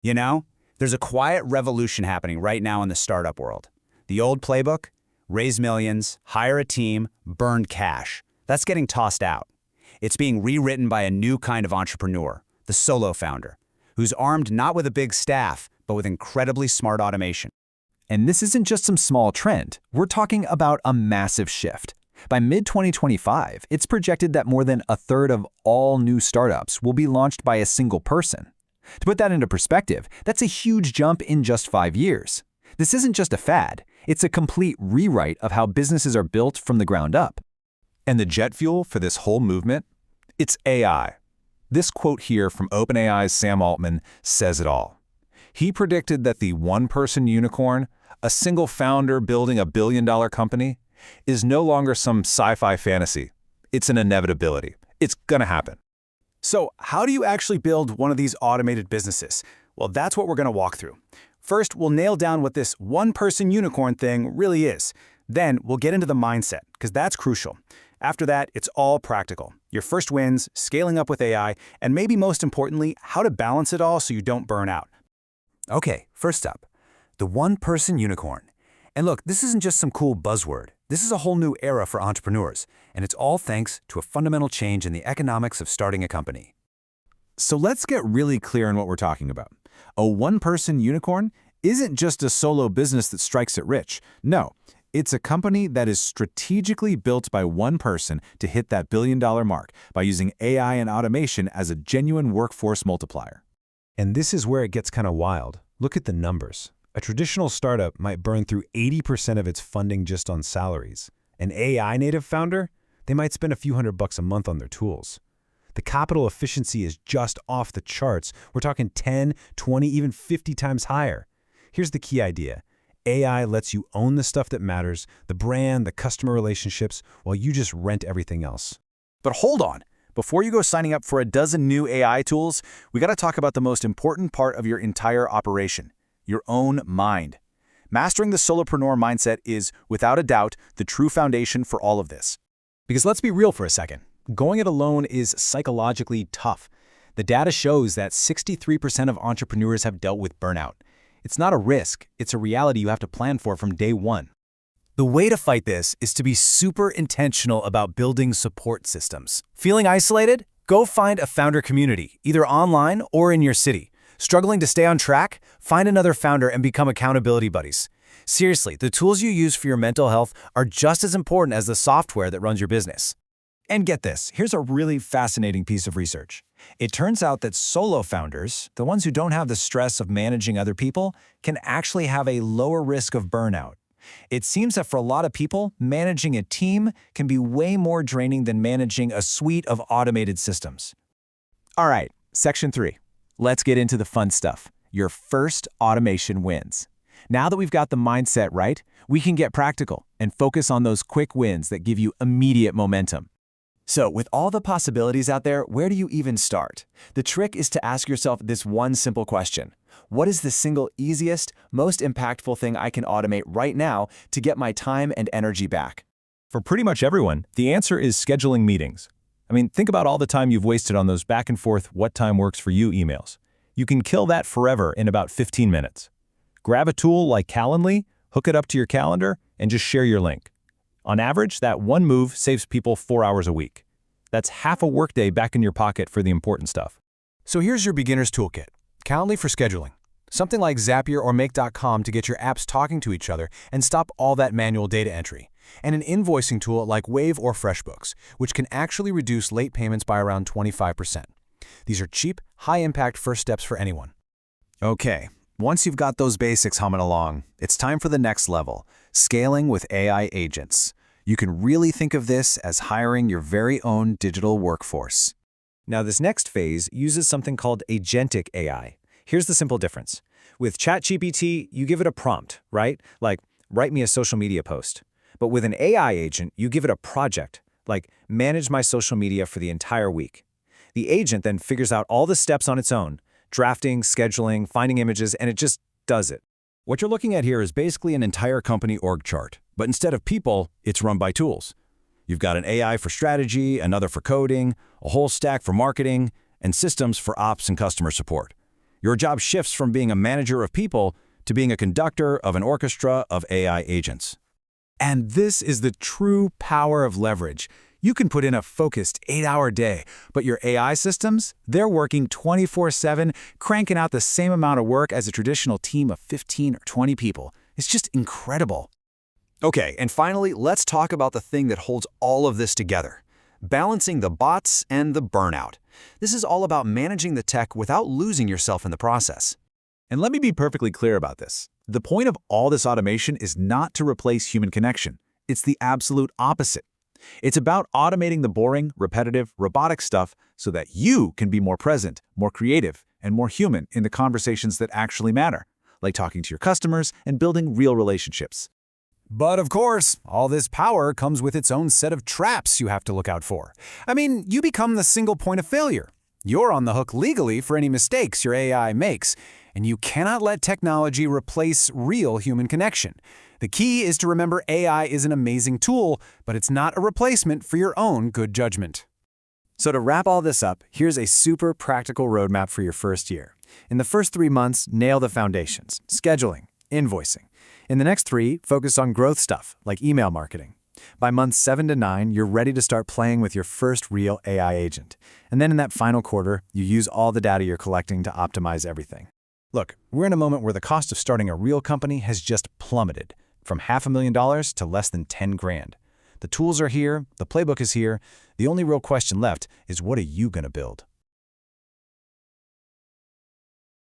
You know, there's a quiet revolution happening right now in the startup world. The old playbook, raise millions, hire a team, burn cash. That's getting tossed out. It's being rewritten by a new kind of entrepreneur, the solo founder, who's armed not with a big staff, but with incredibly smart automation. And this isn't just some small trend. We're talking about a massive shift. By mid-2025, it's projected that more than a third of all new startups will be launched by a single person. To put that into perspective, that's a huge jump in just 5 years. This isn't just a fad. It's a complete rewrite of how businesses are built from the ground up. And the jet fuel for this whole movement? It's AI. This quote here from OpenAI's Sam Altman says it all. He predicted that the one-person unicorn, a single founder building a billion-dollar company, is no longer some sci-fi fantasy. It's an inevitability. It's gonna happen. So how do you actually build one of these automated businesses? Well, that's what we're going to walk through. First, we'll nail down what this one-person unicorn thing really is. Then we'll get into the mindset, because that's crucial. After that, it's all practical. Your first wins, scaling up with AI, and maybe most importantly, how to balance it all so you don't burn out. Okay, first up, the one-person unicorn. And look, this isn't just some cool buzzword. This is a whole new era for entrepreneurs, and it's all thanks to a fundamental change in the economics of starting a company. So let's get really clear on what we're talking about. A one-person unicorn isn't just a solo business that strikes it rich. No, it's a company that is strategically built by one person to hit that billion-dollar mark by using AI and automation as a genuine workforce multiplier. And this is where it gets kind of wild. Look at the numbers. A traditional startup might burn through 80% of its funding just on salaries. An AI-native founder, they might spend a few $100 a month on their tools. The capital efficiency is just off the charts. We're talking 10, 20, even 50 times higher. Here's the key idea. AI lets you own the stuff that matters, the brand, the customer relationships, while you just rent everything else. But hold on. Before you go signing up for a dozen new AI tools, we got to talk about the most important part of your entire operation. Your own mind. Mastering the solopreneur mindset is, without a doubt, the true foundation for all of this. Because let's be real for a second. Going it alone is psychologically tough. The data shows that 63% of entrepreneurs have dealt with burnout. It's not a risk, it's a reality you have to plan for from day one. The way to fight this is to be super intentional about building support systems. Feeling isolated? Go find a founder community, either online or in your city. Struggling to stay on track? Find another founder and become accountability buddies. Seriously, the tools you use for your mental health are just as important as the software that runs your business. And get this, here's a really fascinating piece of research. It turns out that solo founders, the ones who don't have the stress of managing other people, can actually have a lower risk of burnout. It seems that for a lot of people, managing a team can be way more draining than managing a suite of automated systems. All right, section 3. Let's get into the fun stuff. Your first automation wins. Now that we've got the mindset right, we can get practical and focus on those quick wins that give you immediate momentum. So, with all the possibilities out there, where do you even start? The trick is to ask yourself this one simple question. What is the single easiest, most impactful thing I can automate right now to get my time and energy back? For pretty much everyone, the answer is scheduling meetings. I mean, think about all the time you've wasted on those back and forth what time works for you emails. You can kill that forever in about 15 minutes. Grab a tool like Calendly, hook it up to your calendar, and just share your link. On average, that one move saves people 4 hours a week. That's half a workday back in your pocket for the important stuff. So here's your beginner's toolkit. Calendly for scheduling. Something like Zapier or Make.com to get your apps talking to each other and stop all that manual data entry. And an invoicing tool like Wave or FreshBooks, which can actually reduce late payments by around 25%. These are cheap, high-impact first steps for anyone. Okay, once you've got those basics humming along, it's time for the next level, scaling with AI agents. You can really think of this as hiring your very own digital workforce. Now, this next phase uses something called agentic AI. Here's the simple difference. With ChatGPT, you give it a prompt, right? Like, write me a social media post. But with an AI agent, you give it a project, like manage my social media for the entire week. The agent then figures out all the steps on its own, drafting, scheduling, finding images, and it just does it. What you're looking at here is basically an entire company org chart, but instead of people, it's run by tools. You've got an AI for strategy, another for coding, a whole stack for marketing, and systems for ops and customer support. Your job shifts from being a manager of people to being a conductor of an orchestra of AI agents. And this is the true power of leverage. You can put in a focused 8-hour day, but your AI systems, they're working 24/7, cranking out the same amount of work as a traditional team of 15 or 20 people. It's just incredible. Okay, and finally, let's talk about the thing that holds all of this together: balancing the bots and the burnout. This is all about managing the tech without losing yourself in the process. And let me be perfectly clear about this. The point of all this automation is not to replace human connection. It's the absolute opposite. It's about automating the boring, repetitive, robotic stuff so that you can be more present, more creative, and more human in the conversations that actually matter, like talking to your customers and building real relationships. But of course, all this power comes with its own set of traps you have to look out for. I mean, you become the single point of failure. You're on the hook legally for any mistakes your AI makes, and you cannot let technology replace real human connection. The key is to remember AI is an amazing tool, but it's not a replacement for your own good judgment. So to wrap all this up, here's a super practical roadmap for your first year. In the first 3 months, nail the foundations: scheduling, invoicing. In the next 3, focus on growth stuff, like email marketing. By months 7 to 9, you're ready to start playing with your first real AI agent. And then in that final quarter, you use all the data you're collecting to optimize everything. Look, we're in a moment where the cost of starting a real company has just plummeted, from $500,000 to less than 10 grand. The tools are here, the playbook is here. The only real question left is, what are you going to build?